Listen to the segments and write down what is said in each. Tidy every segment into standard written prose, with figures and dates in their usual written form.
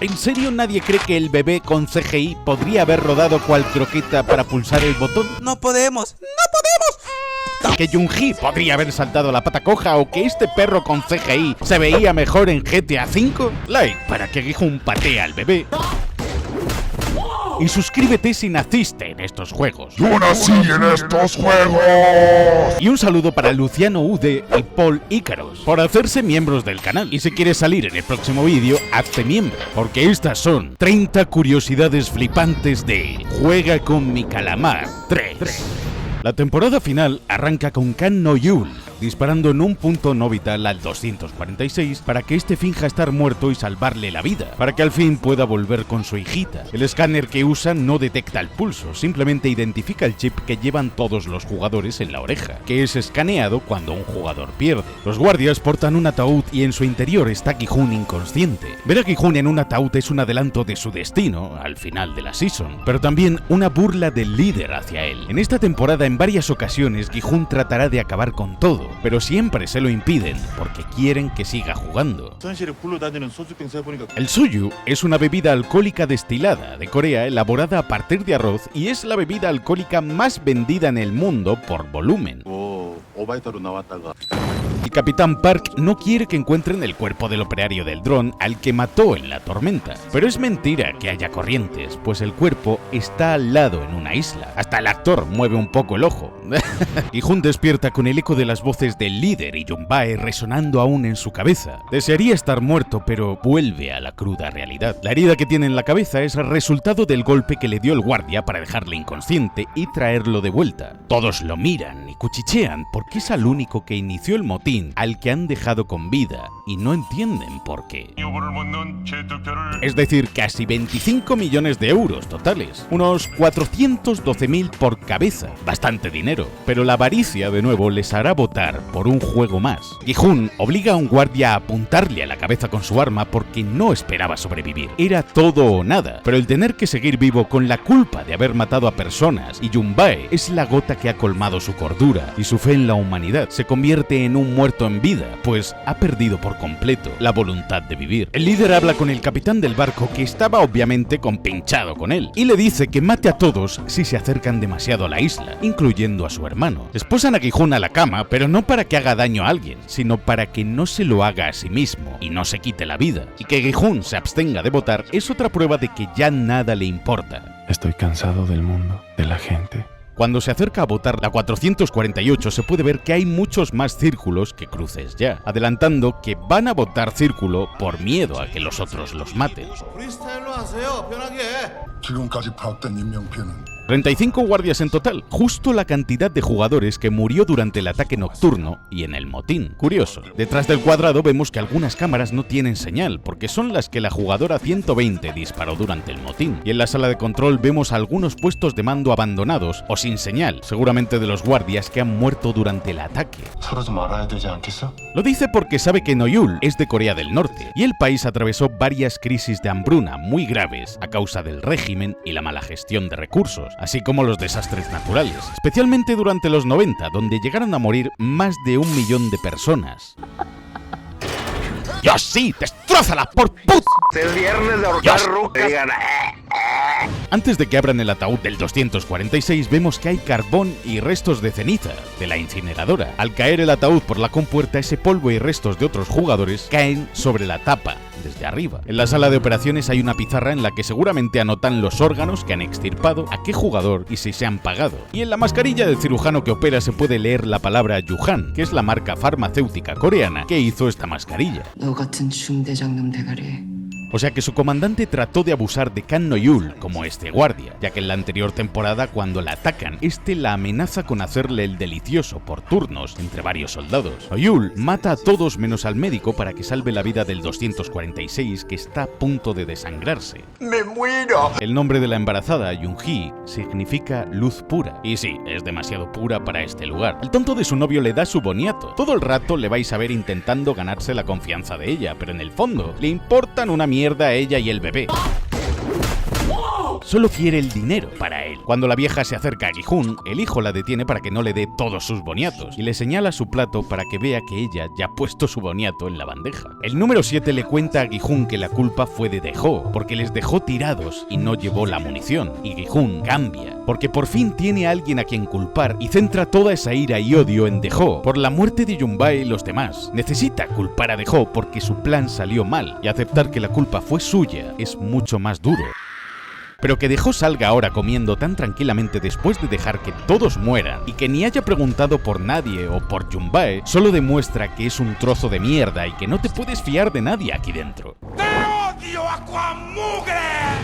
¿En serio nadie cree que el bebé con CGI podría haber rodado cual croqueta para pulsar el botón? ¡No podemos! ¿Que Yoon-hee podría haber saltado la pata coja o que este perro con CGI se veía mejor en GTA V? Like para que Gi-hun patee al bebé. Y suscríbete si naciste en estos juegos. ¡Yo nací en estos juegos! Y un saludo para Luciano Ude y Paul Ícaros por hacerse miembros del canal. Y si quieres salir en el próximo vídeo, hazte miembro, porque estas son 30 curiosidades flipantes de Juega con mi calamar 3. La temporada final arranca con Kang No-hyul disparando en un punto no vital al 246 para que este finja estar muerto y salvarle la vida, para que al fin pueda volver con su hijita. El escáner que usa no detecta el pulso, simplemente identifica el chip que llevan todos los jugadores en la oreja, que es escaneado cuando un jugador pierde. Los guardias portan un ataúd y en su interior está Gi-hun inconsciente. Ver a Gi-hun en un ataúd es un adelanto de su destino al final de la season, pero también una burla del líder hacia él. En esta temporada en varias ocasiones Gi-hun tratará de acabar con todo, pero siempre se lo impiden porque quieren que siga jugando. El suyu es una bebida alcohólica destilada de Corea elaborada a partir de arroz y es la bebida alcohólica más vendida en el mundo por volumen. El Capitán Park no quiere que encuentren el cuerpo del operario del dron al que mató en la tormenta. Pero es mentira que haya corrientes, pues el cuerpo está al lado en una isla. Hasta el actor mueve un poco el ojo. Gi-hun despierta con el eco de las voces del líder y Jung-bae resonando aún en su cabeza. Desearía estar muerto, pero vuelve a la cruda realidad. La herida que tiene en la cabeza es el resultado del golpe que le dio el guardia para dejarle inconsciente y traerlo de vuelta. Todos lo miran y cuchichean porque es el único que inició el motín al que han dejado con vida y no entienden por qué. Es decir, casi 25 millones de euros totales, unos 412.000 por cabeza, bastante dinero, pero la avaricia de nuevo les hará votar por un juego más. Gi-hun obliga a un guardia a apuntarle a la cabeza con su arma porque no esperaba sobrevivir, era todo o nada, pero el tener que seguir vivo con la culpa de haber matado a personas y Jung-bae es la gota que ha colmado su cordura y su fe en la humanidad se convierte en un muerto en vida, pues ha perdido por completo la voluntad de vivir. El líder habla con el capitán del barco que estaba obviamente compinchado con él y le dice que mate a todos si se acercan demasiado a la isla, incluyendo a su hermano. Esposan a Gi-hun a la cama, pero no para que haga daño a alguien, sino para que no se lo haga a sí mismo y no se quite la vida. Y que Gi-hun se abstenga de votar es otra prueba de que ya nada le importa. Estoy cansado del mundo, de la gente. Cuando se acerca a votar la 448 se puede ver que hay muchos más círculos que cruces ya, adelantando que van a votar círculo por miedo a que los otros los maten. 35 guardias en total, justo la cantidad de jugadores que murió durante el ataque nocturno y en el motín. Curioso, detrás del cuadrado vemos que algunas cámaras no tienen señal, porque son las que la jugadora 120 disparó durante el motín. Y en la sala de control vemos algunos puestos de mando abandonados o sin señal, seguramente de los guardias que han muerto durante el ataque. Lo dice porque sabe que No-hyul es de Corea del Norte, y el país atravesó varias crisis de hambruna muy graves a causa del régimen y la mala gestión de recursos, así como los desastres naturales, especialmente durante los 90, donde llegaron a morir más de 1 millón de personas. ¡Dios sí! ¡Destrózala por put! Es viernes de ahorcar rucas. Antes de que abran el ataúd del 246 vemos que hay carbón y restos de ceniza de la incineradora. Al caer el ataúd por la compuerta, ese polvo y restos de otros jugadores caen sobre la tapa desde arriba. En la sala de operaciones hay una pizarra en la que seguramente anotan los órganos que han extirpado, a qué jugador y si se han pagado. Y en la mascarilla del cirujano que opera se puede leer la palabra Yuhan, que es la marca farmacéutica coreana que hizo esta mascarilla. O sea que su comandante trató de abusar de Kang No-hyul como este guardia, ya que en la anterior temporada cuando la atacan, este la amenaza con hacerle el delicioso por turnos entre varios soldados. No-hyul mata a todos menos al médico para que salve la vida del 246 que está a punto de desangrarse. ¡Me muero! El nombre de la embarazada, Yoon-hee, significa luz pura. Y sí, es demasiado pura para este lugar. El tonto de su novio le da su boniato. Todo el rato le vais a ver intentando ganarse la confianza de ella, pero en el fondo le importan una mierda a ella y el bebé. solo quiere el dinero para él. Cuando la vieja se acerca a Gi-hun, el hijo la detiene para que no le dé todos sus boniatos y le señala su plato para que vea que ella ya ha puesto su boniato en la bandeja. El número 7 le cuenta a Gi-hun que la culpa fue de Dae-ho, porque les dejó tirados y no llevó la munición, y Gi-hun cambia, porque por fin tiene a alguien a quien culpar y centra toda esa ira y odio en Dae-ho por la muerte de Yun-bae y los demás. Necesita culpar a Dae-ho porque su plan salió mal, y aceptar que la culpa fue suya es mucho más duro. Pero que Dae-ho salga ahora comiendo tan tranquilamente después de dejar que todos mueran y que ni haya preguntado por nadie o por Yun-bae solo demuestra que es un trozo de mierda y que no te puedes fiar de nadie aquí dentro.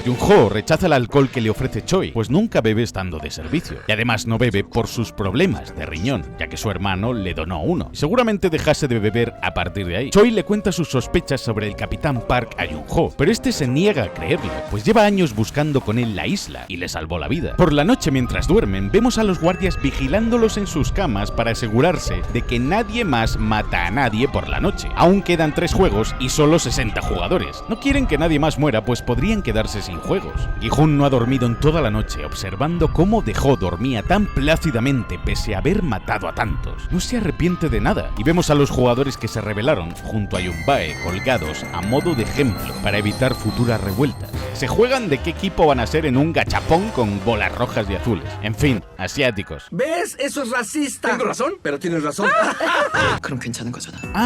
Jun-ho rechaza el alcohol que le ofrece Choi, pues nunca bebe estando de servicio. Y además no bebe por sus problemas de riñón, ya que su hermano le donó uno. Seguramente dejase de beber a partir de ahí. Choi le cuenta sus sospechas sobre el Capitán Park a Jun-ho, pero este se niega a creerlo, pues lleva años buscando con él la isla y le salvó la vida. Por la noche, mientras duermen, vemos a los guardias vigilándolos en sus camas para asegurarse de que nadie más mata a nadie por la noche. Aún quedan 3 juegos y solo 60 jugadores. No quieren que nadie más muera, pues podrían quedarse sin juegos. Gi-hun no ha dormido en toda la noche, observando cómo Dae-ho dormía tan plácidamente pese a haber matado a tantos. No se arrepiente de nada, y vemos a los jugadores que se rebelaron junto a Yun-bae colgados a modo de ejemplo para evitar futuras revueltas. Se juegan de qué equipo van a ser en un gachapón con bolas rojas y azules. En fin, asiáticos. ¿Ves? Eso es racista. Tengo razón, pero tienes razón.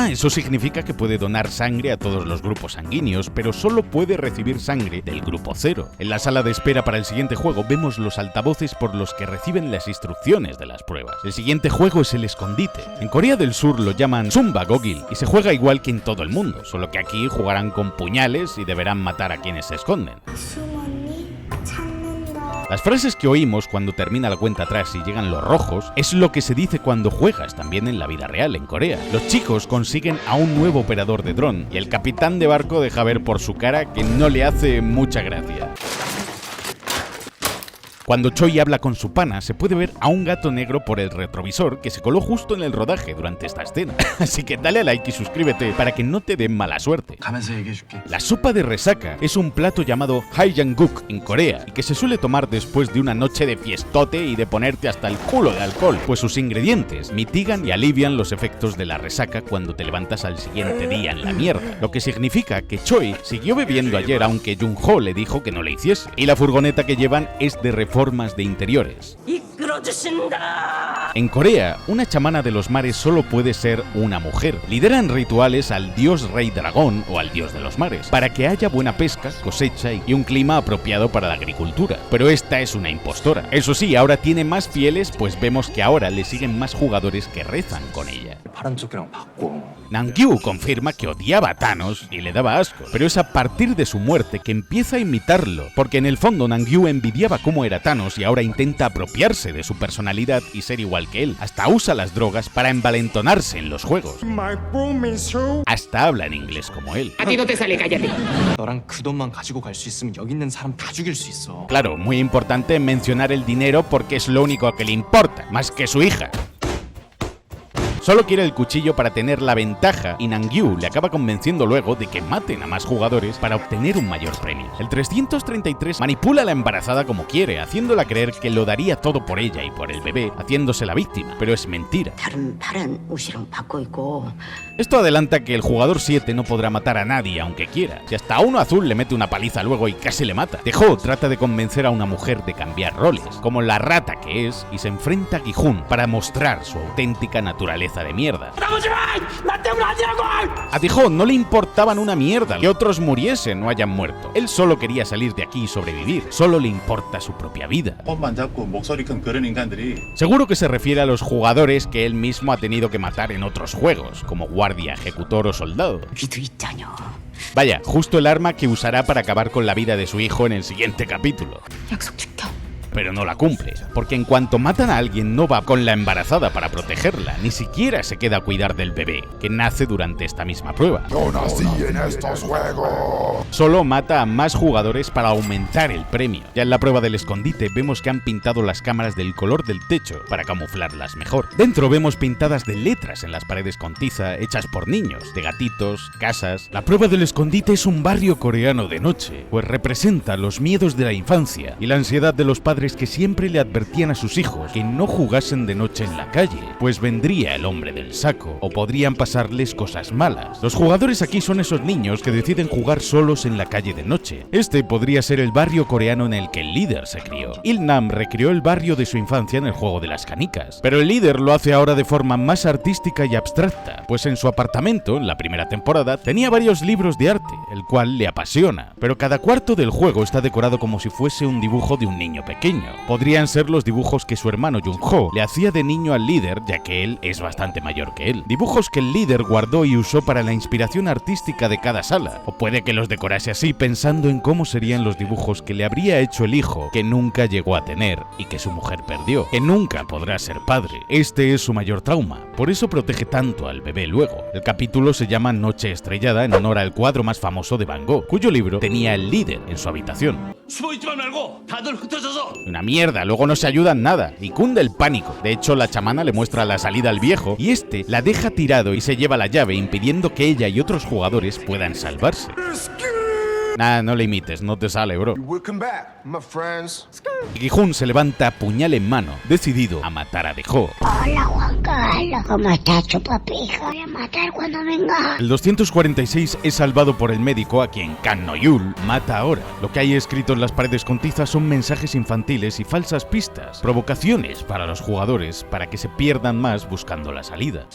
Eso significa que puede donar sangre a todos los grupos sanguíneos, pero solo puede recibir sangre del grupo 0. En la sala de espera para el siguiente juego vemos los altavoces por los que reciben las instrucciones de las pruebas. El siguiente juego es el escondite. En Corea del Sur lo llaman Sumba Gogil y se juega igual que en todo el mundo, solo que aquí jugarán con puñales y deberán matar a quienes se esconden. Las frases que oímos cuando termina la cuenta atrás y llegan los rojos es lo que se dice cuando juegas también en la vida real en Corea. Los chicos consiguen a un nuevo operador de dron y el capitán de barco deja ver por su cara que no le hace mucha gracia. Cuando Choi habla con su pana, se puede ver a un gato negro por el retrovisor que se coló justo en el rodaje durante esta escena. Así que dale a like y suscríbete para que no te den mala suerte. La sopa de resaca es un plato llamado Haejangguk en Corea y que se suele tomar después de una noche de fiestote y de ponerte hasta el culo de alcohol, pues sus ingredientes mitigan y alivian los efectos de la resaca cuando te levantas al siguiente día en la mierda. Lo que significa que Choi siguió bebiendo ayer aunque Jun-ho le dijo que no le hiciese. Y la furgoneta que llevan es de reformas de interiores. En Corea, una chamana de los mares solo puede ser una mujer. Lideran rituales al dios rey dragón o al dios de los mares, para que haya buena pesca, cosecha y un clima apropiado para la agricultura. Pero esta es una impostora. Eso sí, ahora tiene más fieles, pues vemos que ahora le siguen más jugadores que rezan con ella. Nangyu confirma que odiaba a Thanos y le daba asco, pero es a partir de su muerte que empieza a imitarlo, porque en el fondo Nangyu envidiaba cómo era Thanos y ahora intenta apropiarse de su personalidad y ser igual que él. Hasta usa las drogas para envalentonarse en los juegos. Hasta habla en inglés como él. A ti no te sale, cállate. Claro, muy importante mencionar el dinero porque es lo único que le importa, más que su hija. Solo quiere el cuchillo para tener la ventaja y Nangyu le acaba convenciendo luego de que maten a más jugadores para obtener un mayor premio. El 333 manipula a la embarazada como quiere, haciéndola creer que lo daría todo por ella y por el bebé, haciéndose la víctima, pero es mentira. Esto adelanta que el jugador 7 no podrá matar a nadie aunque quiera. Si hasta a uno azul le mete una paliza luego y casi le mata. Dae-ho trata de convencer a una mujer de cambiar roles, como la rata que es, y se enfrenta a Gi-hun para mostrar su auténtica naturaleza de mierda. A Dae-ho no le importaban una mierda que otros muriesen o hayan muerto. Él solo quería salir de aquí y sobrevivir. Solo le importa su propia vida. Seguro que se refiere a los jugadores que él mismo ha tenido que matar en otros juegos, como guardia, ejecutor o soldado. Vaya, justo el arma que usará para acabar con la vida de su hijo en el siguiente capítulo. pero no la cumple, porque en cuanto matan a alguien no va con la embarazada para protegerla, ni siquiera se queda a cuidar del bebé, que nace durante esta misma prueba. Yo nací en estos juegos. Solo mata a más jugadores para aumentar el premio. Ya en la prueba del escondite vemos que han pintado las cámaras del color del techo para camuflarlas mejor. Dentro vemos pintadas de letras en las paredes con tiza hechas por niños, de gatitos, casas. La prueba del escondite es un barrio coreano de noche, pues representa los miedos de la infancia y la ansiedad de los padres que siempre le advertían a sus hijos que no jugasen de noche en la calle, pues vendría el hombre del saco o podrían pasarles cosas malas. Los jugadores aquí son esos niños que deciden jugar solos en la calle de noche. Este podría ser el barrio coreano en el que el líder se crió. Il-nam recreó el barrio de su infancia en el juego de las canicas, pero el líder lo hace ahora de forma más artística y abstracta, pues en su apartamento, en la primera temporada, tenía varios libros de arte, el cual le apasiona, pero cada cuarto del juego está decorado como si fuese un dibujo de un niño pequeño. Podrían ser los dibujos que su hermano Jung-ho le hacía de niño al líder, ya que él es bastante mayor que él. Dibujos que el líder guardó y usó para la inspiración artística de cada sala, o puede que los decorase así pensando en cómo serían los dibujos que le habría hecho el hijo que nunca llegó a tener y que su mujer perdió, que nunca podrá ser padre. Este es su mayor trauma, por eso protege tanto al bebé luego. El capítulo se llama Noche Estrellada en honor al cuadro más famoso de Van Gogh, cuyo libro tenía el líder en su habitación. Una mierda, luego no se ayudan nada y cunde el pánico. De hecho, la chamana le muestra la salida al viejo y este la deja tirado y se lleva la llave, impidiendo que ella y otros jugadores puedan salvarse. Nah, no le imites, no te sale, bro. Gi-hun se levanta puñal en mano, decidido a matar a Dae-ho. Hola Juan Carlos, ¿cómo estás, chupapija? Voy a matar cuando venga. El 246 es salvado por el médico, a quien Kang No-yul mata ahora. Lo que hay escrito en las paredes con tiza son mensajes infantiles y falsas pistas, provocaciones para los jugadores para que se pierdan más buscando la salida.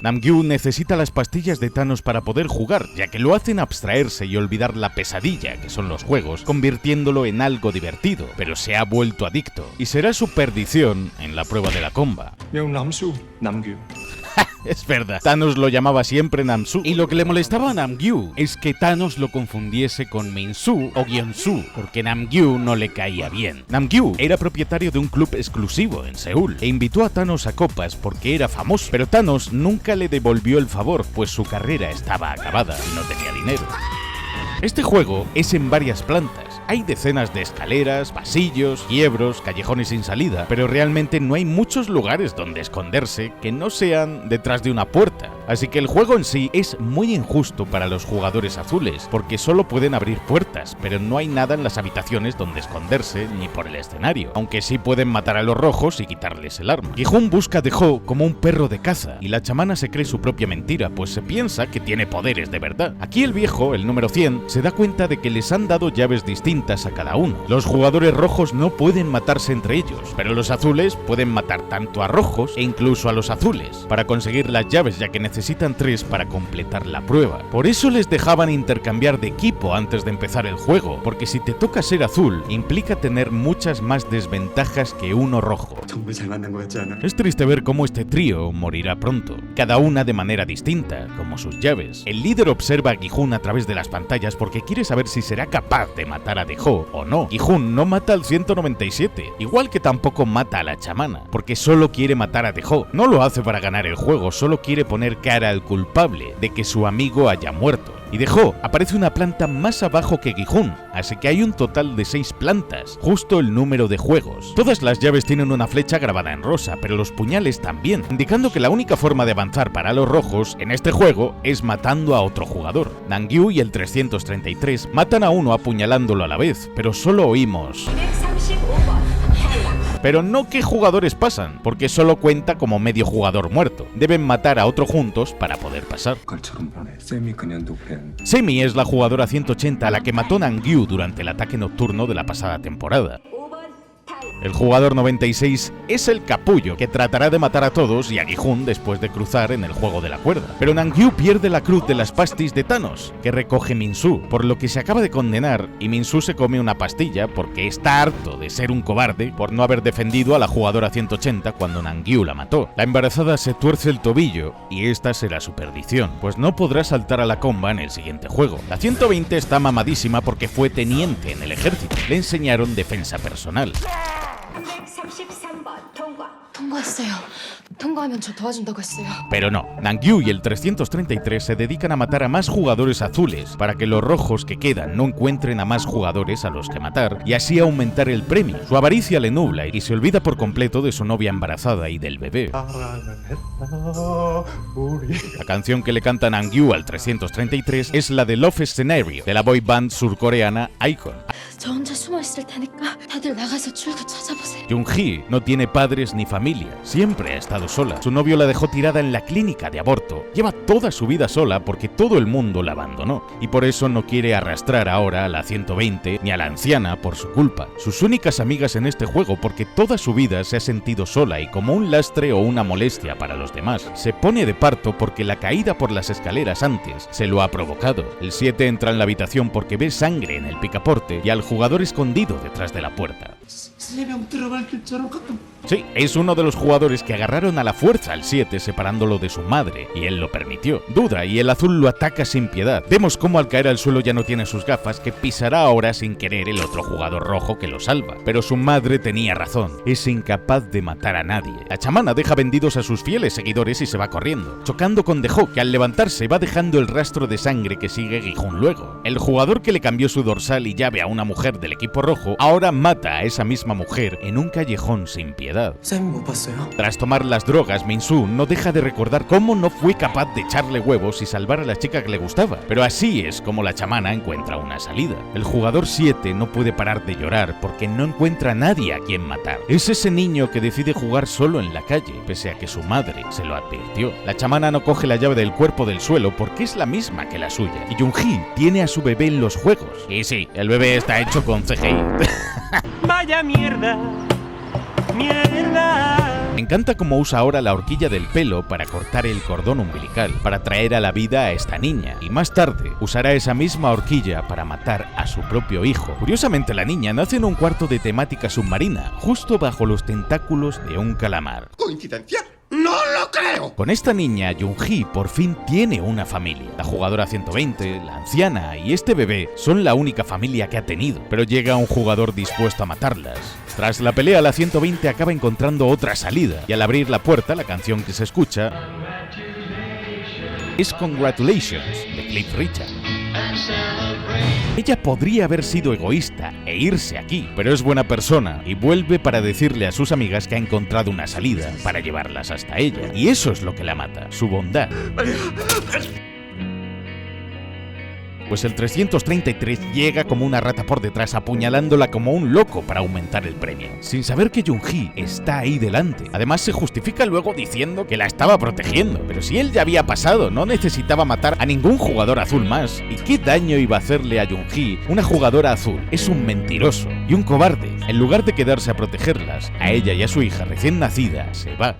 Namgyu necesita las pastillas de Thanos para poder jugar, ya que lo hacen abstraerse y olvidar la pesadilla que son los juegos, convirtiéndolo en algo divertido, pero se ha vuelto adicto, y será su perdición en la prueba de la comba. Es verdad, Thanos lo llamaba siempre Namsu, y lo que le molestaba a Namgyu es que Thanos lo confundiese con Minsu o Gyeonsu, porque Namgyu no le caía bien. Namgyu era propietario de un club exclusivo en Seúl, e invitó a Thanos a copas porque era famoso, pero Thanos nunca le devolvió el favor, pues su carrera estaba acabada y no tenía dinero. Este juego es en varias plantas. Hay decenas de escaleras, pasillos, quiebros, callejones sin salida, pero realmente no hay muchos lugares donde esconderse que no sean detrás de una puerta. Así que el juego en sí es muy injusto para los jugadores azules, porque solo pueden abrir puertas, pero no hay nada en las habitaciones donde esconderse ni por el escenario, aunque sí pueden matar a los rojos y quitarles el arma. Gi-hun busca a Dae-ho como un perro de caza, y la chamana se cree su propia mentira, pues se piensa que tiene poderes de verdad. Aquí el viejo, el número 100, se da cuenta de que les han dado llaves distintas a cada uno. Los jugadores rojos no pueden matarse entre ellos, pero los azules pueden matar tanto a rojos e incluso a los azules, para conseguir las llaves, ya que necesitan 3 para completar la prueba. Por eso les dejaban intercambiar de equipo antes de empezar el juego, porque si te toca ser azul, implica tener muchas más desventajas que uno rojo. Es triste ver cómo este trío morirá pronto, cada una de manera distinta, como sus llaves. El líder observa a Gi-hun a través de las pantallas porque quiere saber si será capaz de matar a Dae-ho o no. Gi-hun no mata al 197, igual que tampoco mata a la chamana, porque solo quiere matar a Dae-ho. No lo hace para ganar el juego, solo quiere poner cara al culpable de que su amigo haya muerto. Y Dae-ho aparece una planta más abajo que Gi-hun, así que hay un total de 6 plantas, justo el número de juegos. Todas las llaves tienen una flecha grabada en rosa, pero los puñales también, indicando que la única forma de avanzar para los rojos en este juego es matando a otro jugador. Namgyu y el 333 matan a uno apuñalándolo a la vez, pero solo oímos... Pero no qué jugadores pasan, porque solo cuenta como medio jugador muerto. Deben matar a otro juntos para poder pasar. Semi es la jugadora 180 a la que mató Namgyu durante el ataque nocturno de la pasada temporada. El jugador 96 es el capullo que tratará de matar a todos y a Gi-hun después de cruzar en el juego de la cuerda. Pero Nangyu pierde la cruz de las pastis de Thanos, que recoge Min-Su, por lo que se acaba de condenar, y Min-Su se come una pastilla porque está harto de ser un cobarde por no haber defendido a la jugadora 180 cuando Nangyu la mató. La embarazada se tuerce el tobillo y esta será su perdición, pues no podrá saltar a la comba en el siguiente juego. La 120 está mamadísima porque fue teniente en el ejército. Le enseñaron defensa personal. Pero no, Nangyu y el 333 se dedican a matar a más jugadores azules para que los rojos que quedan no encuentren a más jugadores a los que matar y así aumentar el premio. Su avaricia le nubla y se olvida por completo de su novia embarazada y del bebé. La canción que le canta Nangyu al 333 es la de Love Scenario de la boy band surcoreana iKON. Jung-hee no tiene padres ni familia, siempre ha estado sola. Su novio la dejó tirada en la clínica de aborto. Lleva toda su vida sola porque todo el mundo la abandonó y por eso no quiere arrastrar ahora a la 120 ni a la anciana por su culpa. Sus únicas amigas en este juego porque toda su vida se ha sentido sola y como un lastre o una molestia para los demás. Se pone de parto porque la caída por las escaleras antes se lo ha provocado. El 7 entra en la habitación porque ve sangre en el picaporte y al jugador escondido detrás de la puerta. Sí, es uno de los jugadores que agarraron a la fuerza al 7 separándolo de su madre, y él lo permitió. Duda y el azul lo ataca sin piedad. Vemos cómo al caer al suelo ya no tiene sus gafas, que pisará ahora sin querer el otro jugador rojo que lo salva. Pero su madre tenía razón, es incapaz de matar a nadie. La chamana deja vendidos a sus fieles seguidores y se va corriendo, chocando con Deho, que al levantarse va dejando el rastro de sangre que sigue Gi-hun luego. El jugador que le cambió su dorsal y llave a una mujer del equipo rojo, ahora mata a esa misma mujer en un callejón sin piedad. Tras tomar las drogas, Min-Su no deja de recordar cómo no fue capaz de echarle huevos y salvar a la chica que le gustaba, pero así es como la chamana encuentra una salida. El jugador 7 no puede parar de llorar porque no encuentra a nadie a quien matar. Es ese niño que decide jugar solo en la calle, pese a que su madre se lo advirtió. La chamana no coge la llave del cuerpo del suelo porque es la misma que la suya, y Jung-hee tiene a su bebé en los juegos. Y sí, el bebé está hecho con CGI. Vaya mierda. ¡Mierda! Me encanta cómo usa ahora la horquilla del pelo para cortar el cordón umbilical, para traer a la vida a esta niña, y más tarde usará esa misma horquilla para matar a su propio hijo. Curiosamente, la niña nace en un cuarto de temática submarina, justo bajo los tentáculos de un calamar. ¿Coincidencia? ¡No lo creo! Con esta niña, Jung-hee por fin tiene una familia. La jugadora 120, la anciana y este bebé son la única familia que ha tenido, pero llega un jugador dispuesto a matarlas. Tras la pelea, la 120 acaba encontrando otra salida, y al abrir la puerta, la canción que se escucha es Congratulations, de Cliff Richard. Ella podría haber sido egoísta e irse aquí, pero es buena persona y vuelve para decirle a sus amigas que ha encontrado una salida para llevarlas hasta ella. Y eso es lo que la mata, su bondad. Pues el 333 llega como una rata por detrás apuñalándola como un loco para aumentar el premio, sin saber que Jung-hee está ahí delante. Además se justifica luego diciendo que la estaba protegiendo, pero si él ya había pasado, no necesitaba matar a ningún jugador azul más. ¿Y qué daño iba a hacerle a Jung-hee una jugadora azul? Es un mentiroso y un cobarde. En lugar de quedarse a protegerlas, a ella y a su hija recién nacida, se va.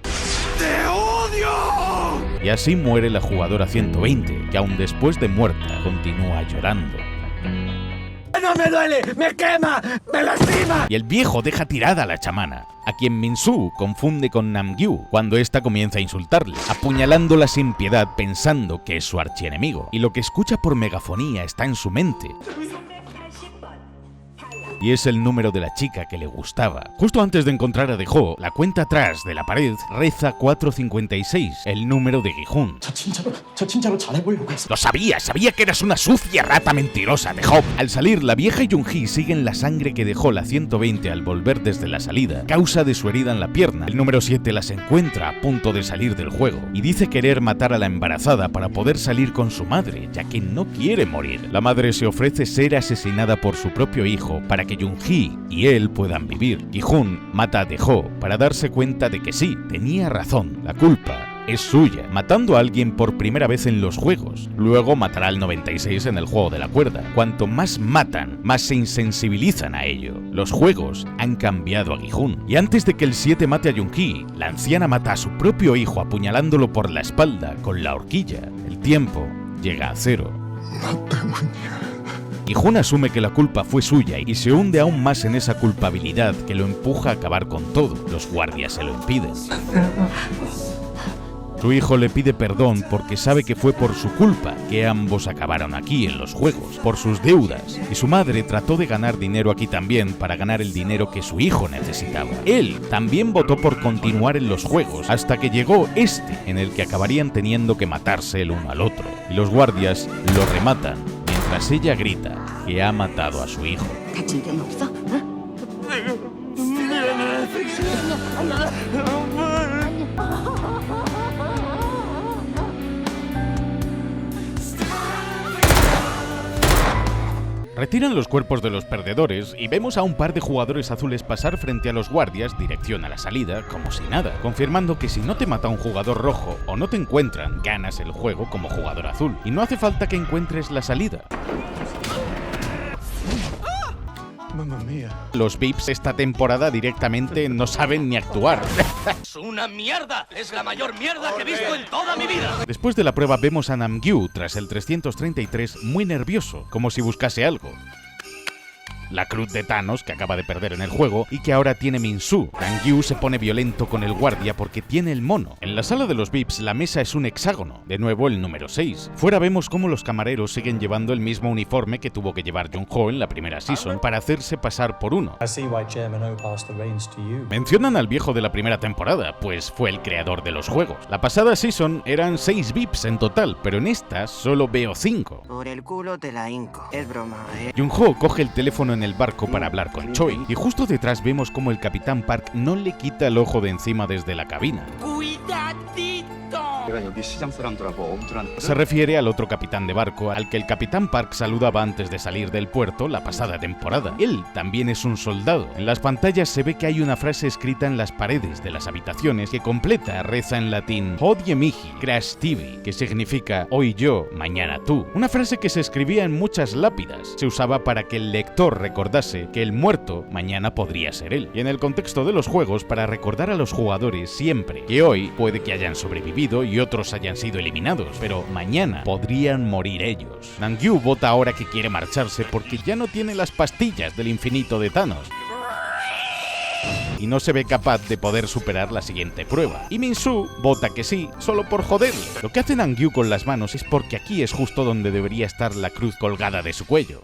¡Te odio! Y así muere la jugadora 120, que aún después de muerta continúa llorando. ¡No me duele! ¡Me quema! ¡Me lastima! Y el viejo deja tirada a la chamana, a quien Min-Su confunde con Namgyu cuando ésta comienza a insultarle, apuñalándola sin piedad pensando que es su archienemigo. Y lo que escucha por megafonía está en su mente. Y es el número de la chica que le gustaba. Justo antes de encontrar a Deho, la cuenta atrás de la pared reza 456, el número de Gi-hun. Lo sabía que eras una sucia rata mentirosa, Deho. Al salir, la vieja y Jung-hee siguen la sangre que dejó la 120 al volver desde la salida, causa de su herida en la pierna. El número 7 las encuentra a punto de salir del juego y dice querer matar a la embarazada para poder salir con su madre, ya que no quiere morir. La madre se ofrece ser asesinada por su propio hijo para que Jung-hee y él puedan vivir. Gi-hun mata a Deho para darse cuenta de que sí, tenía razón. La culpa es suya, matando a alguien por primera vez en los juegos. Luego matará al 96 en el juego de la cuerda. Cuanto más matan, más se insensibilizan a ello. Los juegos han cambiado a Gi-hun. Y antes de que el 7 mate a Jung-hee, la anciana mata a su propio hijo apuñalándolo por la espalda con la horquilla. El tiempo llega a 0. Gi-hun asume que la culpa fue suya y se hunde aún más en esa culpabilidad que lo empuja a acabar con todo. Los guardias se lo impiden. Su hijo le pide perdón porque sabe que fue por su culpa que ambos acabaron aquí en los juegos, por sus deudas. Y su madre trató de ganar dinero aquí también para ganar el dinero que su hijo necesitaba. Él también votó por continuar en los juegos hasta que llegó este, en el que acabarían teniendo que matarse el uno al otro. Y los guardias lo rematan, mientras ella grita que ha matado a su hijo. Retiran los cuerpos de los perdedores y vemos a un par de jugadores azules pasar frente a los guardias dirección a la salida como si nada, confirmando que si no te mata un jugador rojo o no te encuentran, ganas el juego como jugador azul y no hace falta que encuentres la salida. Mamma mía. Los VIPs esta temporada directamente no saben ni actuar. ¡Es una mierda! ¡Es la mayor mierda que he visto en toda mi vida! Después de la prueba vemos a Namgyu tras el 333 muy nervioso, como si buscase algo. La cruz de Thanos que acaba de perder en el juego y que ahora tiene Min-Soo. Namgyu se pone violento con el guardia porque tiene el mono. En la sala de los VIPs la mesa es un hexágono, de nuevo el número 6. Fuera vemos cómo los camareros siguen llevando el mismo uniforme que tuvo que llevar Jung-ho en la primera season para hacerse pasar por uno. Mencionan al viejo de la primera temporada, pues fue el creador de los juegos. La pasada season eran 6 VIPs en total, pero en esta solo veo 5. Por el culo te la hinco. Es broma, Jung-ho coge el teléfono en el barco para hablar con Choi y justo detrás vemos como el Capitán Park no le quita el ojo de encima desde la cabina. ¡Cuidadito! Se refiere al otro capitán de barco al que el Capitán Park saludaba antes de salir del puerto la pasada temporada. Él también es un soldado. En las pantallas se ve que hay una frase escrita en las paredes de las habitaciones que completa, reza en latín Hodie mihi, crash tibi, que significa hoy yo, mañana tú. Una frase que se escribía en muchas lápidas. Se usaba para que el lector recordase que el muerto mañana podría ser él. Y en el contexto de los juegos para recordar a los jugadores siempre que hoy puede que hayan sobrevivido y otros hayan sido eliminados, pero mañana podrían morir ellos. Namgyu vota ahora que quiere marcharse porque ya no tiene las pastillas del infinito de Thanos y no se ve capaz de poder superar la siguiente prueba. Y Min-Soo vota que sí, solo por joderle. Lo que hace Namgyu con las manos es porque aquí es justo donde debería estar la cruz colgada de su cuello.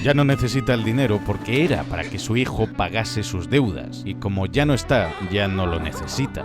Ya no necesita el dinero porque era para que su hijo pagase sus deudas, y como ya no está, ya no lo necesita.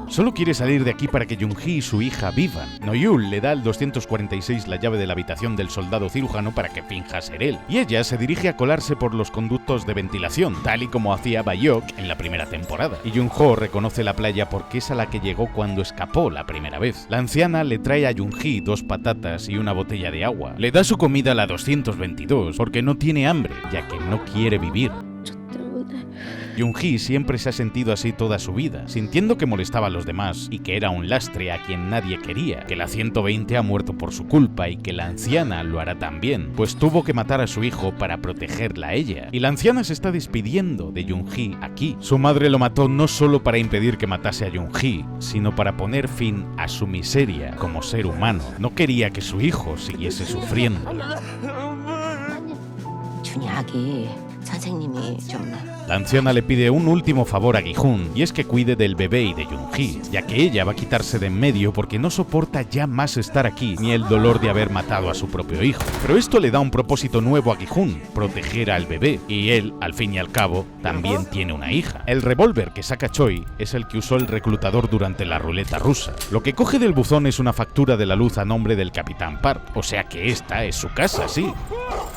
Solo quiere salir de aquí para que Jung-hee y su hija vivan. No-yul le da al 246 la llave de la habitación del soldado cirujano para que finja ser él, y ella se dirige a colarse por los conductos de ventilación, tal y como hacía Bayok en la primera temporada. Y Jung-ho reconoce la playa porque es a la que llegó cuando escapó la primera vez. La anciana le trae a Jung-hee 2 patatas y una botella de agua. Le da su comida a la 222 porque no tiene hambre, ya que no quiere vivir. Jung-hee siempre se ha sentido así toda su vida, sintiendo que molestaba a los demás y que era un lastre a quien nadie quería, que la 120 ha muerto por su culpa y que la anciana lo hará también, pues tuvo que matar a su hijo para protegerla a ella. Y la anciana se está despidiendo de Jung-hee aquí. Su madre lo mató no solo para impedir que matase a Jung-hee, sino para poner fin a su miseria como ser humano. No quería que su hijo siguiese sufriendo. La anciana le pide un último favor a Gi-hun, y es que cuide del bebé y de Jung-hee, ya que ella va a quitarse de en medio porque no soporta ya más estar aquí, ni el dolor de haber matado a su propio hijo. Pero esto le da un propósito nuevo a Gi-hun, proteger al bebé, y él, al fin y al cabo, también tiene una hija. El revólver que saca Choi es el que usó el reclutador durante la ruleta rusa. Lo que coge del buzón es una factura de la luz a nombre del Capitán Park, o sea que esta es su casa, sí.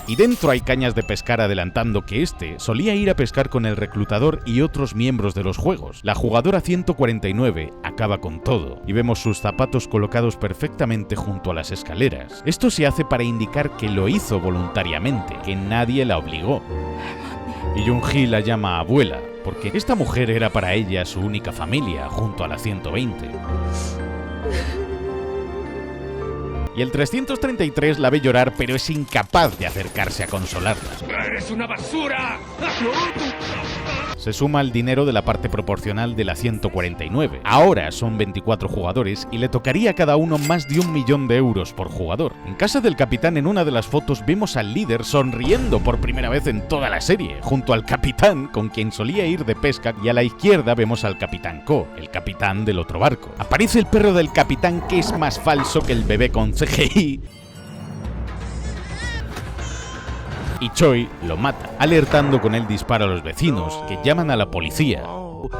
Y dentro hay cañas de pescar adelantando que este solía ir a pescar con el reclutador y otros miembros de los juegos. La jugadora 149 acaba con todo y vemos sus zapatos colocados perfectamente junto a las escaleras. Esto se hace para indicar que lo hizo voluntariamente, que nadie la obligó. Y Jung-hee la llama abuela, porque esta mujer era para ella su única familia, junto a la 120. Y el 333 la ve llorar, pero es incapaz de acercarse a consolarla. ¡Eres una basura! Se suma el dinero de la parte proporcional de la 149. Ahora son 24 jugadores y le tocaría a cada uno más de 1 millón de euros por jugador. En casa del capitán, en una de las fotos, vemos al líder sonriendo por primera vez en toda la serie, junto al capitán con quien solía ir de pesca, y a la izquierda vemos al capitán Ko, el capitán del otro barco. Aparece el perro del capitán, que es más falso que el bebé con CGI, y Choi lo mata, alertando con el disparo a los vecinos, que llaman a la policía.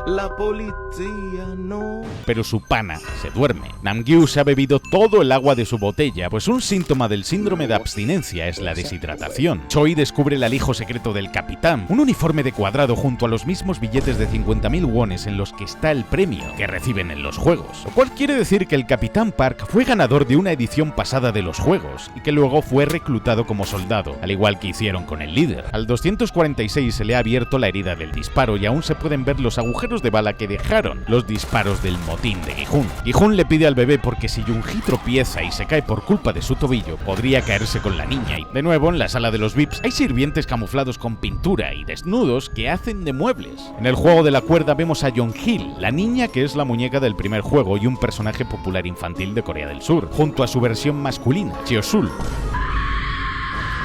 La policía no. Pero su pana se duerme. Nam-gyu se ha bebido todo el agua de su botella, pues un síntoma del síndrome de abstinencia es la deshidratación. Choi descubre el alijo secreto del capitán, un uniforme de cuadrado junto a los mismos billetes de 50.000 wones en los que está el premio que reciben en los juegos. Lo cual quiere decir que el Capitán Park fue ganador de una edición pasada de los juegos, y que luego fue reclutado como soldado, al igual que hicieron con el líder. Al 246 se le ha abierto la herida del disparo y aún se pueden ver los agujeros de bala que dejaron los disparos del motín de Gi-hun. Gi-hun le pide al bebé porque si Yoon-hee tropieza y se cae por culpa de su tobillo, podría caerse con la niña. Y de nuevo, en la sala de los VIPs hay sirvientes camuflados con pintura y desnudos que hacen de muebles. En el juego de la cuerda vemos a Yeon-hee, la niña que es la muñeca del primer juego y un personaje popular infantil de Corea del Sur, junto a su versión masculina, Cheosul.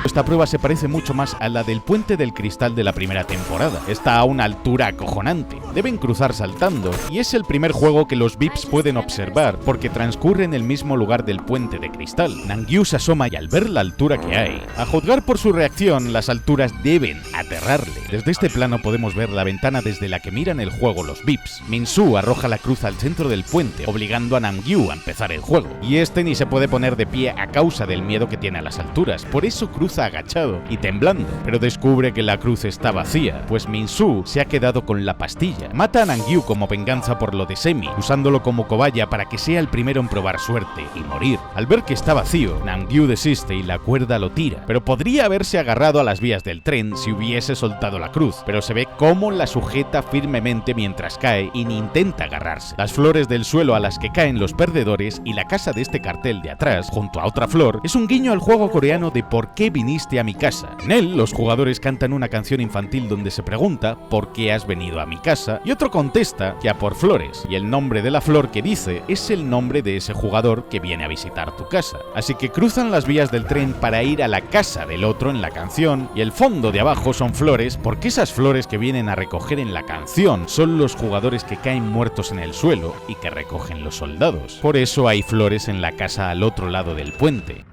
Esta prueba se parece mucho más a la del puente del cristal de la primera temporada. Está a una altura acojonante. Deben cruzar saltando, y es el primer juego que los VIPs pueden observar porque transcurre en el mismo lugar del puente de cristal. Nam-gyu se asoma y al ver la altura que hay, a juzgar por su reacción, las alturas deben aterrarle. Desde este plano podemos ver la ventana desde la que miran el juego los VIPs. Min-soo arroja la cruz al centro del puente, obligando a Nam-gyu a empezar el juego. Y este ni se puede poner de pie a causa del miedo que tiene a las alturas, por eso cruza agachado y temblando, pero descubre que la cruz está vacía, pues Min-soo se ha quedado con la pastilla. Mata a Nam-gyu como venganza por lo de Semi, usándolo como cobaya para que sea el primero en probar suerte y morir. Al ver que está vacío, Nam-gyu desiste y la cuerda lo tira, pero podría haberse agarrado a las vías del tren si hubiese soltado la cruz, pero se ve cómo la sujeta firmemente mientras cae y ni intenta agarrarse. Las flores del suelo a las que caen los perdedores y la casa de este cartel de atrás, junto a otra flor, es un guiño al juego coreano de ¿Por qué viniste a mi casa? En él, los jugadores cantan una canción infantil donde se pregunta ¿por qué has venido a mi casa? Y otro contesta que a por flores, y el nombre de la flor que dice es el nombre de ese jugador que viene a visitar tu casa. Así que cruzan las vías del tren para ir a la casa del otro en la canción, y el fondo de abajo son flores porque esas flores que vienen a recoger en la canción son los jugadores que caen muertos en el suelo y que recogen los soldados. Por eso hay flores en la casa al otro lado del puente.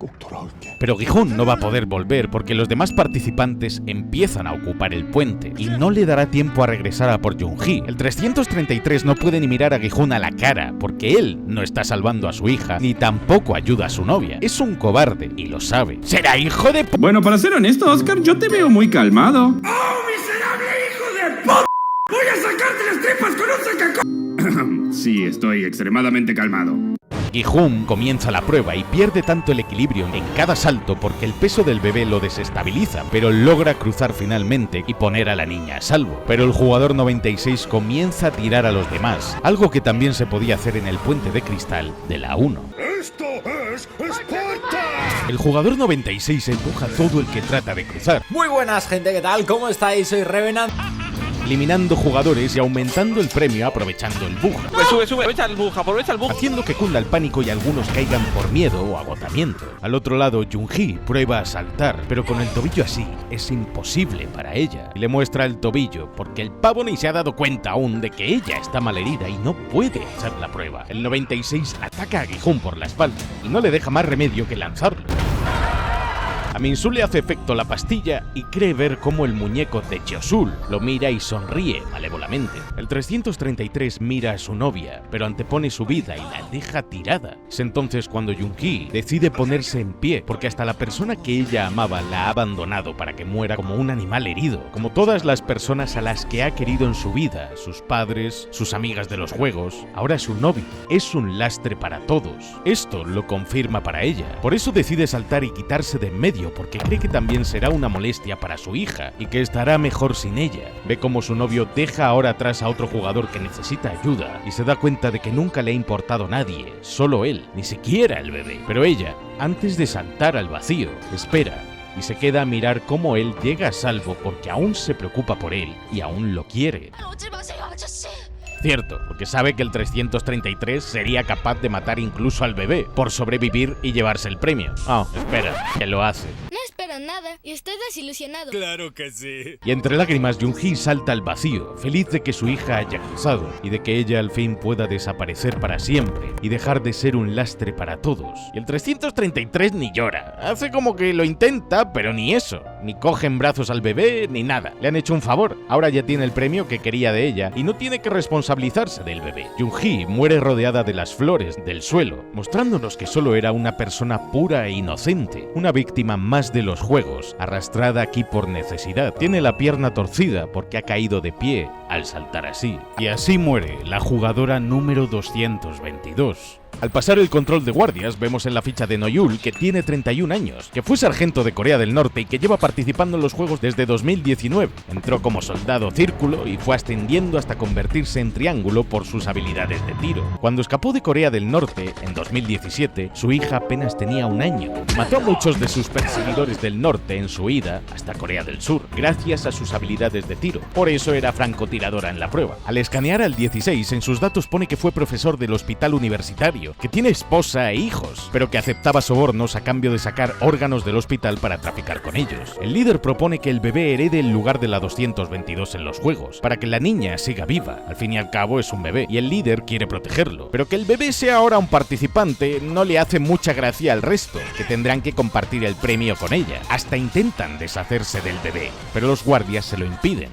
Pero Gi-hun no va a poder volver porque los demás participantes empiezan a ocupar el puente y no le dará tiempo a regresar a por Yoon-hee. El 333 no puede ni mirar a Gi-hun a la cara porque él no está salvando a su hija ni tampoco ayuda a su novia. Es un cobarde y lo sabe. ¡Será hijo de p***! Bueno, para ser honesto, Oscar, yo te veo muy calmado. ¡Oh, miserable hijo de p***! ¡Voy a sacarte las tripas con un sacaco! Sí, estoy extremadamente calmado. Gi-hun comienza la prueba y pierde tanto el equilibrio en cada salto porque el peso del bebé lo desestabiliza, pero logra cruzar finalmente y poner a la niña a salvo. Pero el jugador 96 comienza a tirar a los demás, algo que también se podía hacer en el puente de cristal de la 1. ¡Esto es Esparta! El jugador 96 empuja a todo el que trata de cruzar. Muy buenas, gente, ¿qué tal? ¿Cómo estáis? Soy Revenant. Eliminando jugadores y aumentando el premio aprovechando el bug. Sube, aprovecha el bug. Haciendo que cunda el pánico y algunos caigan por miedo o agotamiento. Al otro lado, Yoon-hee prueba a saltar, pero con el tobillo así es imposible para ella. Y le muestra el tobillo porque el pavo ni se ha dado cuenta aún de que ella está malherida y no puede hacer la prueba. El 96 ataca a Gi-hun por la espalda y no le deja más remedio que lanzarlo. A Min-soo le hace efecto la pastilla y cree ver cómo el muñeco de Cheosul lo mira y sonríe malévolamente. El 333 mira a su novia, pero antepone su vida y la deja tirada. Es entonces cuando Yoon-hee decide ponerse en pie, porque hasta la persona que ella amaba la ha abandonado para que muera como un animal herido, como todas las personas a las que ha querido en su vida, sus padres, sus amigas de los juegos. Ahora su novio es un lastre para todos. Esto lo confirma para ella, por eso decide saltar y quitarse de en medio vacío porque cree que también será una molestia para su hija y que estará mejor sin ella. Ve como su novio deja ahora atrás a otro jugador que necesita ayuda y se da cuenta de que nunca le ha importado nadie, solo él, ni siquiera el bebé. Pero ella, antes de saltar al vacío, espera y se queda a mirar cómo él llega a salvo porque aún se preocupa por él y aún lo quiere. Cierto, porque sabe que el 333 sería capaz de matar incluso al bebé por sobrevivir y llevarse el premio. Espera, que lo hace. No espero nada y estoy desilusionado. Claro que sí. Y entre lágrimas, Jung-hee salta al vacío, feliz de que su hija haya cruzado y de que ella al fin pueda desaparecer para siempre y dejar de ser un lastre para todos. Y el 333 ni llora, hace como que lo intenta, pero ni eso, ni coge en brazos al bebé, ni nada. Le han hecho un favor, ahora ya tiene el premio que quería de ella y no tiene que responsabilizarse del bebé. Jung-hee muere rodeada de las flores del suelo, mostrándonos que solo era una persona pura e inocente, una víctima más de los juegos, arrastrada aquí por necesidad. Tiene la pierna torcida porque ha caído de pie al saltar así. Y así muere la jugadora número 222. Al pasar el control de guardias, vemos en la ficha de Noyul que tiene 31 años, que fue sargento de Corea del Norte y que lleva participando en los juegos desde 2019. Entró como soldado círculo y fue ascendiendo hasta convertirse en triángulo por sus habilidades de tiro. Cuando escapó de Corea del Norte, en 2017, su hija apenas tenía 1 año. Mató a muchos de sus perseguidores del norte en su ida hasta Corea del Sur, gracias a sus habilidades de tiro. Por eso era francotiradora en la prueba. Al escanear al 16, en sus datos pone que fue profesor del hospital universitario, que tiene esposa e hijos, pero que aceptaba sobornos a cambio de sacar órganos del hospital para traficar con ellos. El líder propone que el bebé herede el lugar de la 222 en los juegos, para que la niña siga viva. Al fin y al cabo es un bebé, y el líder quiere protegerlo. Pero que el bebé sea ahora un participante no le hace mucha gracia al resto, que tendrán que compartir el premio con ella. Hasta intentan deshacerse del bebé, pero los guardias se lo impiden.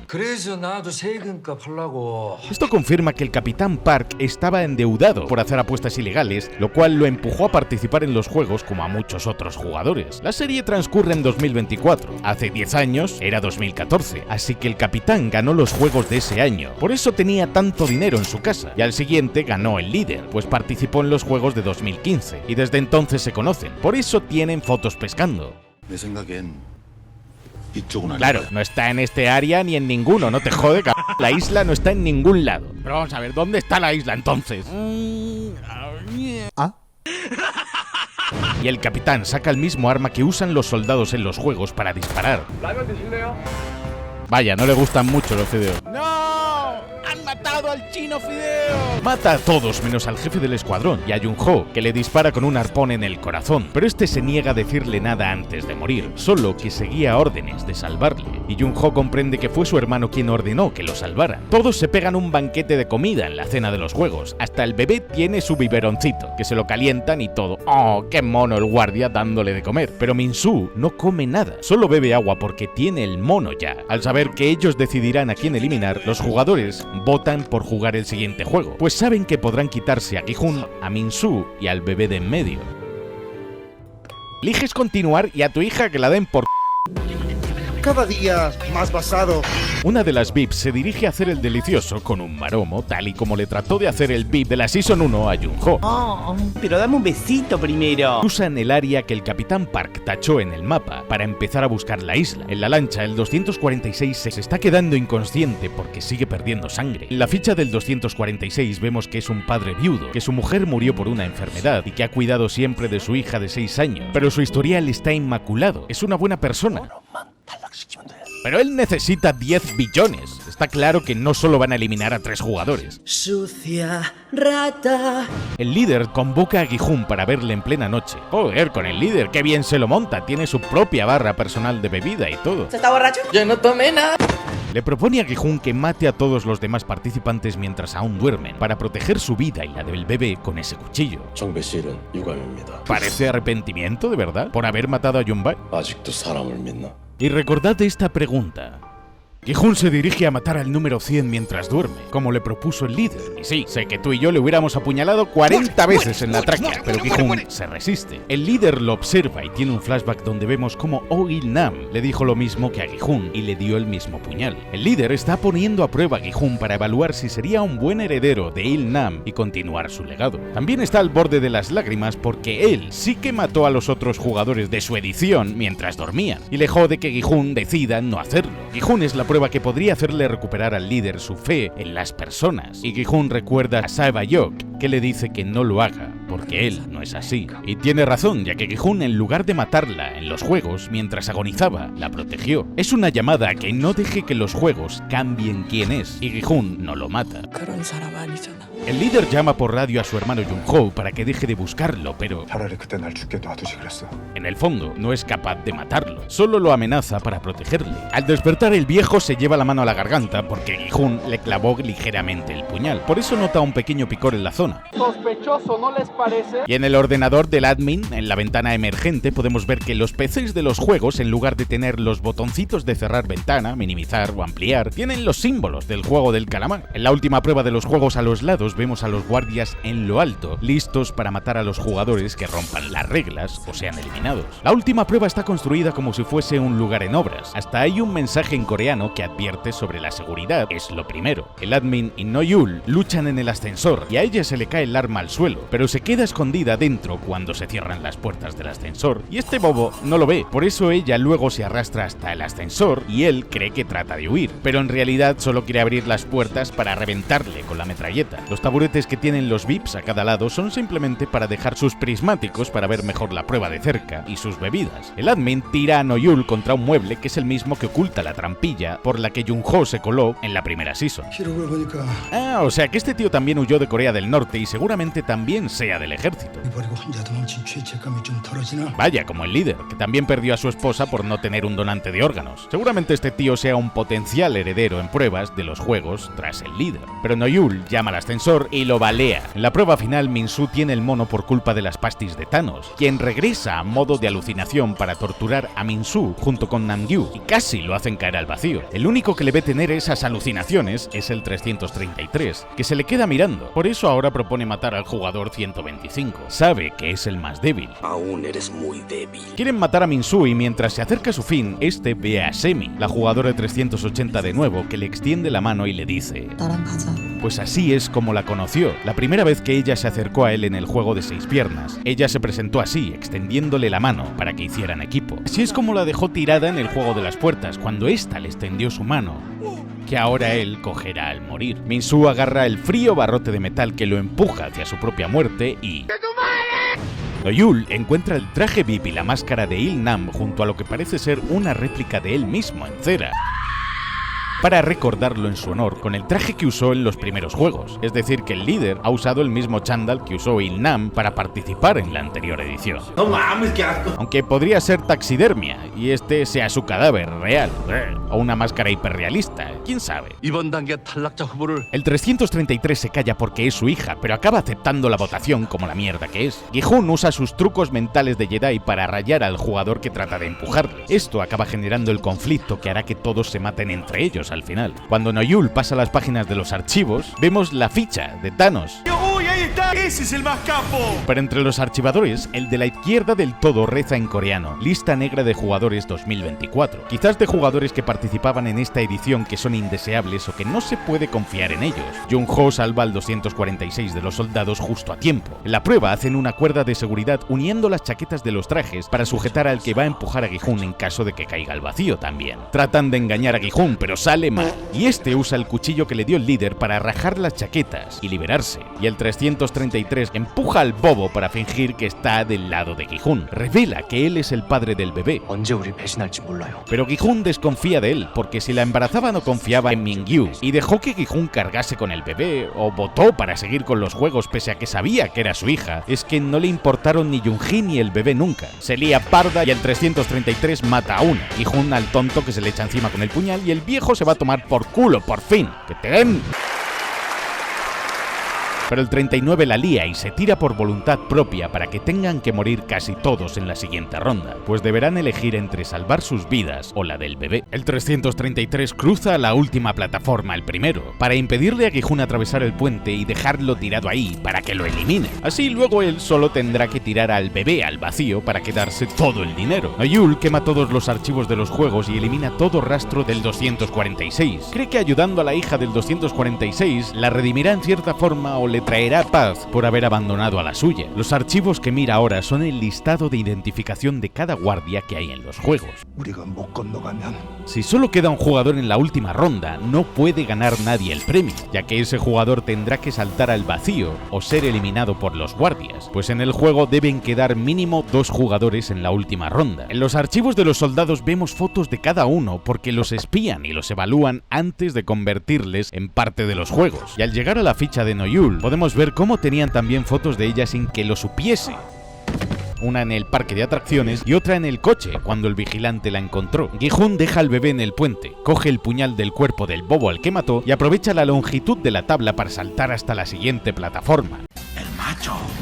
Esto confirma que el Capitán Park estaba endeudado por hacer apuestas ilegales, lo cual lo empujó a participar en los juegos como a muchos otros jugadores. La serie transcurre en 2024, hace 10 años era 2014, así que el capitán ganó los juegos de ese año, por eso tenía tanto dinero en su casa, y al siguiente ganó el líder, pues participó en los juegos de 2015, y desde entonces se conocen, por eso tienen fotos pescando. Claro, no está en este área ni en ninguno, no te jode, cabrón. La isla no está en ningún lado. Pero vamos a ver, ¿dónde está la isla entonces? Y el capitán saca el mismo arma que usan los soldados en los juegos para disparar. Vaya, no le gustan mucho los fideos. ¡No! ¡Han matado al chino Fideo! Mata a todos menos al jefe del escuadrón y a Jung-ho, que le dispara con un arpón en el corazón. Pero este se niega a decirle nada antes de morir, solo que seguía órdenes de salvarle. Y Jung-ho comprende que fue su hermano quien ordenó que lo salvaran. Todos se pegan un banquete de comida en la cena de los juegos. Hasta el bebé tiene su biberoncito, que se lo calientan y todo. ¡Oh, qué mono el guardia dándole de comer! Pero Min-soo no come nada, solo bebe agua porque tiene el mono ya. Al saber que ellos decidirán a quién eliminar, los jugadores votan por jugar el siguiente juego, pues saben que podrán quitarse a Gi-hun, a Min-soo y al bebé de en medio. Eliges continuar y a tu hija que la den por Cada día más basado. Una de las VIPs se dirige a hacer el delicioso con un maromo, tal y como le trató de hacer el VIP de la Season 1 a Jung-ho. Oh, pero dame un besito primero. Usan el área que el Capitán Park tachó en el mapa para empezar a buscar la isla. En la lancha, el 246 se está quedando inconsciente porque sigue perdiendo sangre. En la ficha del 246 vemos que es un padre viudo, que su mujer murió por una enfermedad y que ha cuidado siempre de su hija de 6 años. Pero su historial está inmaculado, es una buena persona. Pero él necesita 10 billones. Está claro que no solo van a eliminar a 3 jugadores. Sucia rata. El líder convoca a Gi-hun para verle en plena noche. Joder, con el líder, qué bien se lo monta. Tiene su propia barra personal de bebida y todo. ¿Se está borracho? Yo no tomé nada. Le propone a Gi-hun que mate a todos los demás participantes mientras aún duermen, para proteger su vida y la del bebé con ese cuchillo. ¿Parece arrepentimiento, de verdad, por haber matado a Jung-bae? Y recordad esta pregunta. Gi-hun se dirige a matar al número 100 mientras duerme, como le propuso el líder. Y sí, sé que tú y yo le hubiéramos apuñalado 40 veces en la tráquea, pero Gi-hun se resiste. El líder lo observa y tiene un flashback donde vemos cómo Oh Il-nam le dijo lo mismo que a Gi-hun y le dio el mismo puñal. El líder está poniendo a prueba a Gi-hun para evaluar si sería un buen heredero de Il-nam y continuar su legado. También está al borde de las lágrimas porque él sí que mató a los otros jugadores de su edición mientras dormían, y le jode que Gi-hun decida no hacerlo. Gi-hun es la prueba que podría hacerle recuperar al líder su fe en las personas, y Gi-hun recuerda a Sae-Bayok, que le dice que no lo haga, porque él no es así. Y tiene razón, ya que Gi-hun, en lugar de matarla en los juegos mientras agonizaba, la protegió. Es una llamada a que no deje que los juegos cambien quién es, y Gi-hun no lo mata. El líder llama por radio a su hermano Jung-ho para que deje de buscarlo, pero en el fondo no es capaz de matarlo, solo lo amenaza para protegerle. Al despertar, el viejo se lleva la mano a la garganta porque Gi-hun le clavó ligeramente el puñal, por eso nota un pequeño picor en la zona. Sospechoso, ¿no les parece? Y en el ordenador del admin, en la ventana emergente, podemos ver que los PCs de los juegos, en lugar de tener los botoncitos de cerrar ventana, minimizar o ampliar, tienen los símbolos del juego del calamar. En la última prueba de los juegos, a los lados vemos a los guardias en lo alto, listos para matar a los jugadores que rompan las reglas o sean eliminados. La última prueba está construida como si fuese un lugar en obras. Hasta hay un mensaje en coreano que advierte sobre la seguridad, es lo primero. El admin y No-Yul luchan en el ascensor y a ella se le cae el arma al suelo, pero se queda escondida dentro cuando se cierran las puertas del ascensor, y este bobo no lo ve. Por eso ella luego se arrastra hasta el ascensor y él cree que trata de huir, pero en realidad solo quiere abrir las puertas para reventarle con la metralleta. Los taburetes que tienen los VIPs a cada lado son simplemente para dejar sus prismáticos para ver mejor la prueba de cerca y sus bebidas. El admin tira a No-Yul contra un mueble que es el mismo que oculta la trampilla por la que Jung-ho se coló en la primera season. Ah, o sea que este tío también huyó de Corea del Norte y seguramente también sea del ejército. Vaya, como el líder, que también perdió a su esposa por no tener un donante de órganos. Seguramente este tío sea un potencial heredero en pruebas de los juegos tras el líder. Pero No-Yul llama al ascensor y lo balea. En la prueba final, Min-Soo tiene el mono por culpa de las pastis de Thanos, quien regresa a modo de alucinación para torturar a Min-Soo junto con Nam-Gyu, y casi lo hacen caer al vacío. El único que le ve tener esas alucinaciones es el 333, que se le queda mirando. Por eso ahora propone matar al jugador 125. Sabe que es el más débil. Aún eres muy débil. Quieren matar a Min-Soo y mientras se acerca a su fin, este ve a Semi, la jugadora de 380 de nuevo, que le extiende la mano y le dice: pues así es como la conoció. La primera vez que ella se acercó a él en el juego de 6 piernas, ella se presentó así, extendiéndole la mano para que hicieran equipo. Así es como la dejó tirada en el juego de las puertas, cuando ésta le extendió su mano, que ahora él cogerá al morir. Min-Soo agarra el frío barrote de metal que lo empuja hacia su propia muerte y No-Yul encuentra el traje VIP y la máscara de Il-nam junto a lo que parece ser una réplica de él mismo en cera, para recordarlo en su honor con el traje que usó en los primeros juegos. Es decir, que el líder ha usado el mismo chándal que usó Il-nam para participar en la anterior edición. No mames, qué asco. Aunque podría ser taxidermia y este sea su cadáver real, o una máscara hiperrealista, quién sabe. El 333 se calla porque es su hija, pero acaba aceptando la votación como la mierda que es. Gi-hun usa sus trucos mentales de Jedi para rayar al jugador que trata de empujarle. Esto acaba generando el conflicto que hará que todos se maten entre ellos al final. Cuando No-Yul pasa las páginas de los archivos, vemos la ficha de Thanos. ¡Uy, ahí está! ¡Ese es el más capo! Pero entre los archivadores, el de la izquierda del todo reza en coreano: lista negra de jugadores 2024. Quizás de jugadores que participaban en esta edición que son indeseables o que no se puede confiar en ellos. Jung-ho salva al 246 de los soldados justo a tiempo. En la prueba hacen una cuerda de seguridad uniendo las chaquetas de los trajes para sujetar al que va a empujar a Gi-hun en caso de que caiga al vacío también. Tratan de engañar a Gi-hun, pero sale mal, y este usa el cuchillo que le dio el líder para rajar las chaquetas y liberarse, y el 333 empuja al bobo para fingir que está del lado de Gi-hun. Revela que él es el padre del bebé, pero Gi-hun desconfía de él, porque si la embarazaba no confiaba en Min-Gyu, y dejó que Gi-hun cargase con el bebé, o votó para seguir con los juegos pese a que sabía que era su hija. Es que no le importaron ni Yoon-hee ni el bebé nunca. Se lía parda y el 333 mata a una. Gi-hun al tonto que se le echa encima con el puñal, y el viejo se va a tomar por culo, por fin. ¡Que te den! Pero el 39 la lía y se tira por voluntad propia para que tengan que morir casi todos en la siguiente ronda, pues deberán elegir entre salvar sus vidas o la del bebé. El 333 cruza la última plataforma el primero, para impedirle a Gi-hun atravesar el puente y dejarlo tirado ahí para que lo elimine. Así luego él solo tendrá que tirar al bebé al vacío para quedarse todo el dinero. No-Yul quema todos los archivos de los juegos y elimina todo rastro del 246. Cree que ayudando a la hija del 246 la redimirá en cierta forma o le traerá paz por haber abandonado a la suya. Los archivos que mira ahora son el listado de identificación de cada guardia que hay en los juegos. Si solo queda un jugador en la última ronda, no puede ganar nadie el premio, ya que ese jugador tendrá que saltar al vacío o ser eliminado por los guardias, pues en el juego deben quedar mínimo 2 jugadores en la última ronda. En los archivos de los soldados vemos fotos de cada uno porque los espían y los evalúan antes de convertirles en parte de los juegos. Y al llegar a la ficha de No-Yul, podemos ver cómo tenían también fotos de ella sin que lo supiese. Una en el parque de atracciones y otra en el coche cuando el vigilante la encontró. Gi-hun deja al bebé en el puente, coge el puñal del cuerpo del bobo al que mató y aprovecha la longitud de la tabla para saltar hasta la siguiente plataforma.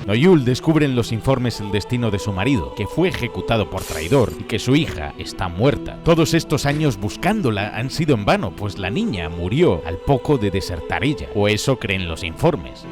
No-Yul descubre en los informes el destino de su marido, que fue ejecutado por traidor y que su hija está muerta. Todos estos años buscándola han sido en vano, pues la niña murió al poco de desertar ella, o eso creen los informes.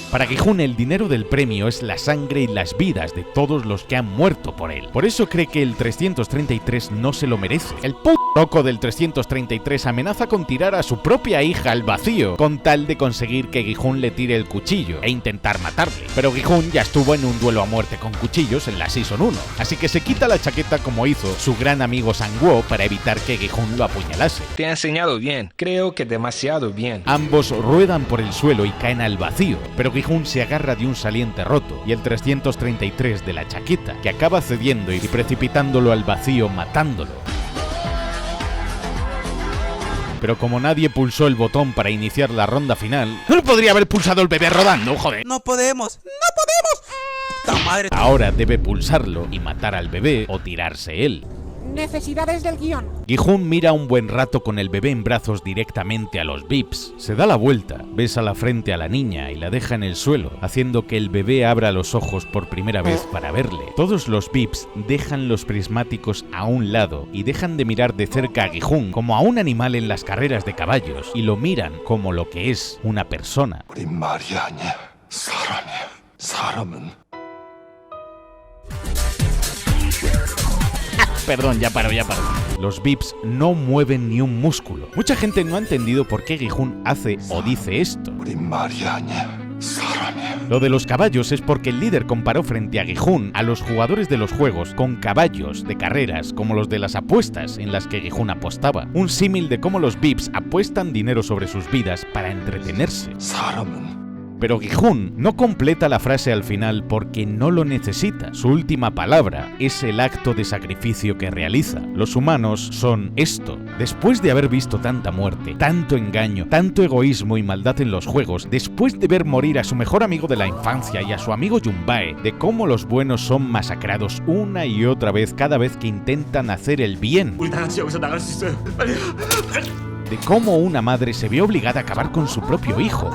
Para Gi-hun el dinero del premio es la sangre y las vidas de todos los que han muerto por él. Por eso cree que el 333 no se lo merece. El loco del 333 amenaza con tirar a su propia hija al vacío con tal de conseguir que Gi-hun le tire el cuchillo e intentar matarle. Pero Gi-hun ya estuvo en un duelo a muerte con cuchillos en la Season 1, así que se quita la chaqueta como hizo su gran amigo Sang-woo para evitar que Gi-hun lo apuñalase. Te ha enseñado bien, creo que demasiado bien. Ambos ruedan por el suelo y caen al vacío, pero Gi-hun se agarra de un saliente roto y el 333 de la chaqueta, que acaba cediendo y precipitándolo al vacío matándolo. Pero como nadie pulsó el botón para iniciar la ronda final, no podría haber pulsado el bebé rodando, joder. No podemos. ¡Ta madre! Ahora debe pulsarlo y matar al bebé o tirarse él. Necesidades del guión. Gi-hun mira un buen rato con el bebé en brazos directamente a los VIPs. Se da la vuelta, besa la frente a la niña y la deja en el suelo, haciendo que el bebé abra los ojos por primera vez para verle. Todos los VIPs dejan los prismáticos a un lado y dejan de mirar de cerca a Gi-hun como a un animal en las carreras de caballos y lo miran como lo que es, una persona. Perdón, ya paro. Los VIPs no mueven ni un músculo. Mucha gente no ha entendido por qué Gi-hun hace o dice esto. Lo de los caballos es porque el líder comparó frente a Gi-hun a los jugadores de los juegos con caballos de carreras como los de las apuestas en las que Gi-hun apostaba. Un símil de cómo los VIPs apuestan dinero sobre sus vidas para entretenerse. Pero Gi-hun no completa la frase al final porque no lo necesita. Su última palabra es el acto de sacrificio que realiza. Los humanos son esto. Después de haber visto tanta muerte, tanto engaño, tanto egoísmo y maldad en los juegos, después de ver morir a su mejor amigo de la infancia y a su amigo Yunbae, de cómo los buenos son masacrados una y otra vez cada vez que intentan hacer el bien, de cómo una madre se ve obligada a acabar con su propio hijo,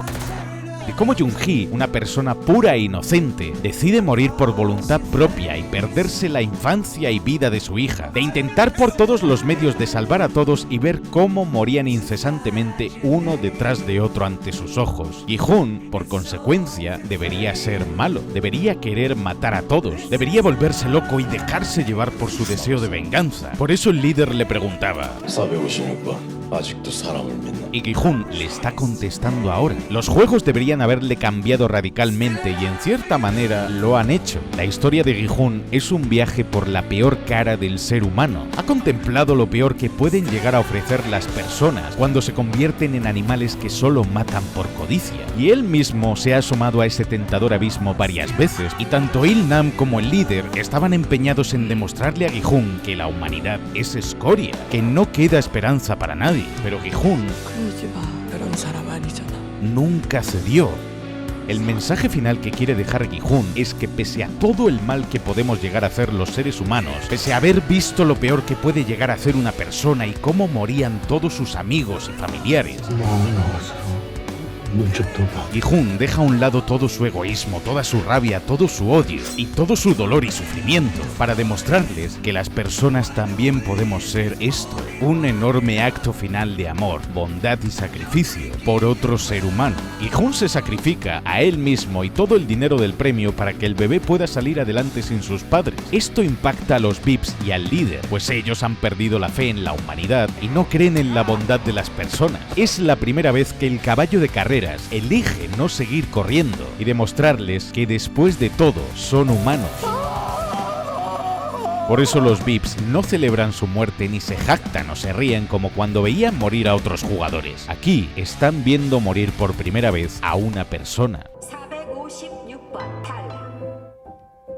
de cómo Jung-hee, una persona pura e inocente, decide morir por voluntad propia y perderse la infancia y vida de su hija, de intentar por todos los medios de salvar a todos y ver cómo morían incesantemente uno detrás de otro ante sus ojos. Gi-hun, por consecuencia, debería ser malo, debería querer matar a todos, debería volverse loco y dejarse llevar por su deseo de venganza. Por eso el líder le preguntaba, y Gi-hun le está contestando ahora. Los juegos deberían haberle cambiado radicalmente y en cierta manera lo han hecho. La historia de Gi-hun es un viaje por la peor cara del ser humano. Ha contemplado lo peor que pueden llegar a ofrecer las personas cuando se convierten en animales que solo matan por codicia. Y él mismo se ha asomado a ese tentador abismo varias veces, y tanto Il-nam como el líder estaban empeñados en demostrarle a Gi-hun que la humanidad es escoria, que no queda esperanza para nadie. Pero Gi-hun nunca cedió. El mensaje final que quiere dejar Gi-hun es que pese a todo el mal que podemos llegar a hacer los seres humanos, pese a haber visto lo peor que puede llegar a hacer una persona y cómo morían todos sus amigos y familiares, Gi-hun deja a un lado todo su egoísmo, toda su rabia, todo su odio y todo su dolor y sufrimiento para demostrarles que las personas también podemos ser esto, un enorme acto final de amor, bondad y sacrificio por otro ser humano. Gi-hun se sacrifica a él mismo y todo el dinero del premio para que el bebé pueda salir adelante sin sus padres. Esto impacta a los VIPs y al líder, pues ellos han perdido la fe en la humanidad y no creen en la bondad de las personas. Es la primera vez que el caballo de carreras elige no seguir corriendo y demostrarles que después de todo son humanos. Por eso los VIPs no celebran su muerte ni se jactan o se ríen como cuando veían morir a otros jugadores. Aquí están viendo morir por primera vez a una persona.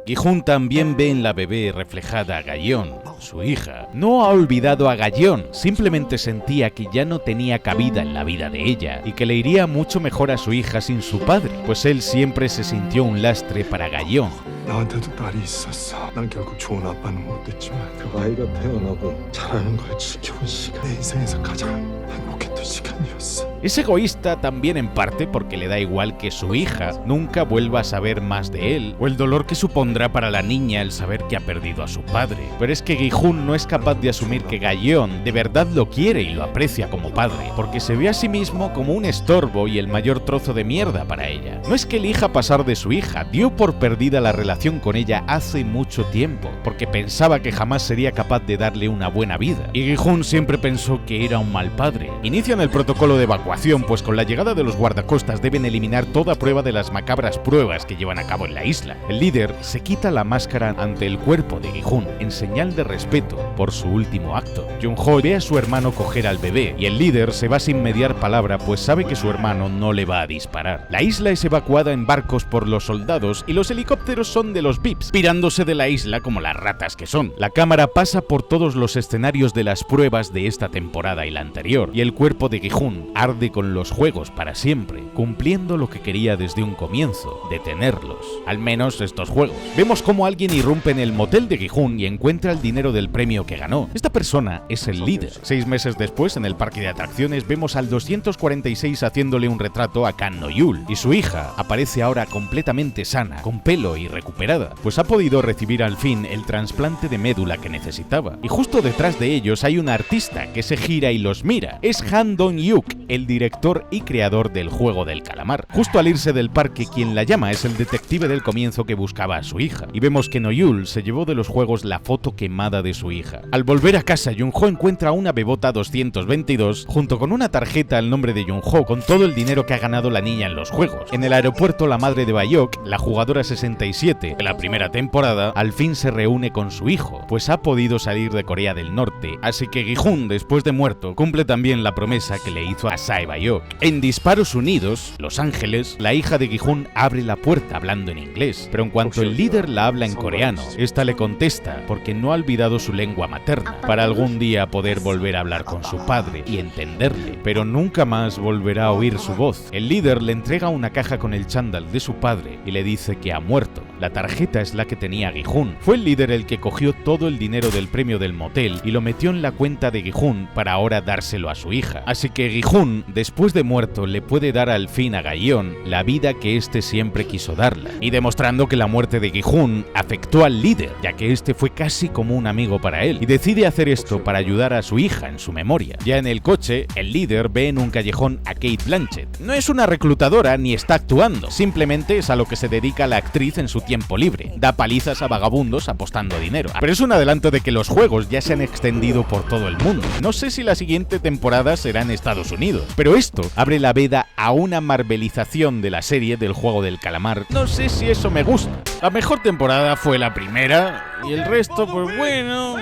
Gi-hun también ve en la bebé reflejada a Ga-yeon, su hija. No ha olvidado a Ga-yeon, simplemente sentía que ya no tenía cabida en la vida de ella y que le iría mucho mejor a su hija sin su padre, pues él siempre se sintió un lastre para Ga-yeon. 나한테도 딸이 있었어. 난 결국 좋은 아빠는 못 됐지만 그 아이가 태어나고 자라는 걸 지켜본 시간 내 인생에서 가장 행복했던 시간이었어. Es egoísta también en parte porque le da igual que su hija nunca vuelva a saber más de él, o el dolor que supondrá para la niña el saber que ha perdido a su padre. Pero es que Gi-hun no es capaz de asumir que Ga-yeon de verdad lo quiere y lo aprecia como padre, porque se ve a sí mismo como un estorbo y el mayor trozo de mierda para ella. No es que elija pasar de su hija, dio por perdida la relación con ella hace mucho tiempo, porque pensaba que jamás sería capaz de darle una buena vida. Y Gi-hun siempre pensó que era un mal padre. Inician el protocolo de evacuación, pues con la llegada de los guardacostas deben eliminar toda prueba de las macabras pruebas que llevan a cabo en la isla. El líder se quita la máscara ante el cuerpo de Gi-hun en señal de respeto por su último acto. Jung-ho ve a su hermano coger al bebé y el líder se va sin mediar palabra, pues sabe que su hermano no le va a disparar. La isla es evacuada en barcos por los soldados y los helicópteros son de los VIPs, pirándose de la isla como las ratas que son. La cámara pasa por todos los escenarios de las pruebas de esta temporada y la anterior, y el cuerpo de Gi-hun arde con los juegos para siempre, cumpliendo lo que quería desde un comienzo, detenerlos. Al menos estos juegos. Vemos cómo alguien irrumpe en el motel de Gi-hun y encuentra el dinero del premio que ganó. Esta persona es el líder. 6 meses después, en el parque de atracciones, vemos al 246 haciéndole un retrato a Kang No-yul, y su hija aparece ahora completamente sana, con pelo y recuperada, pues ha podido recibir al fin el trasplante de médula que necesitaba. Y justo detrás de ellos hay un artista que se gira y los mira. Es Han Dong-hyuk, el director y creador del juego del calamar. Justo al irse del parque, quien la llama es el detective del comienzo que buscaba a su hija. Y vemos que No-yul se llevó de los juegos la foto quemada de su hija. Al volver a casa, Jung-ho encuentra una bebota 222 junto con una tarjeta al nombre de Jung-ho con todo el dinero que ha ganado la niña en los juegos. En el aeropuerto, la madre de Bayok, la jugadora 67 de la primera temporada, al fin se reúne con su hijo, pues ha podido salir de Corea del Norte, así que Gi-hun, después de muerto, cumple también la promesa que le hizo a Sae Bayok. En Disparos Unidos, Los Ángeles, la hija de Gi-hun abre la puerta hablando en inglés, pero en cuanto el líder la habla en coreano, esta le contesta porque no ha olvidado su lengua materna, para algún día poder volver a hablar con su padre y entenderle, pero nunca más volverá a oír su voz. El líder le entrega una caja con el chándal de su padre y le dice que ha muerto. La tarjeta es la que tenía Gi-hun. Fue el líder el que cogió todo el dinero del premio del motel y lo metió en la cuenta de Gi-hun para ahora dárselo a su hija. Así que Gi-hun, después de muerto, le puede dar al fin a Ga-yeon la vida que éste siempre quiso darla, y demostrando que la muerte de Gi-hun afectó al líder, ya que este fue casi como un amigo para él, y decide hacer esto para ayudar a su hija en su memoria. Ya en el coche, el líder ve en un callejón a Cate Blanchett. No es una reclutadora ni está actuando, simplemente es a lo que se dedica la actriz en su tiempo libre. Da palizas a vagabundos apostando dinero. Pero es un adelanto de que los juegos ya se han extendido por todo el mundo. No sé si la siguiente temporada será en Estados Unidos, pero esto abre la veda a una marvelización de la serie del juego del calamar. No sé si eso me gusta. La mejor temporada fue la primera y el resto, pues bueno...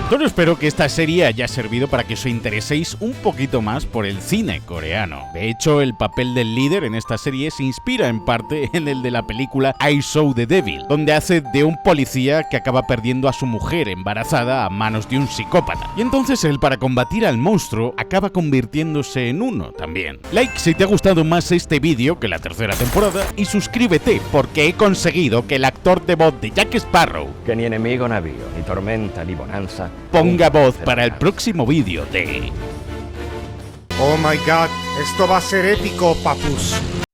Solo espero que esta serie haya servido para que os intereséis un poquito más por el cine coreano. De hecho, el papel del líder en esta serie se inspira en parte en el de la película I Saw the Devil, donde hace de un policía que acaba perdiendo a su mujer embarazada a manos de un psicópata. Y entonces él, para combatir al monstruo, acaba convirtiéndose en uno también. Like si te ha gustado más este vídeo que la tercera temporada y suscríbete porque he conseguido que el actor de voz de Jack Sparrow, que ni enemigo navío, ni tormenta, ni bonanza, ponga voz para el próximo vídeo de... Oh my God. Esto va a ser épico, papus.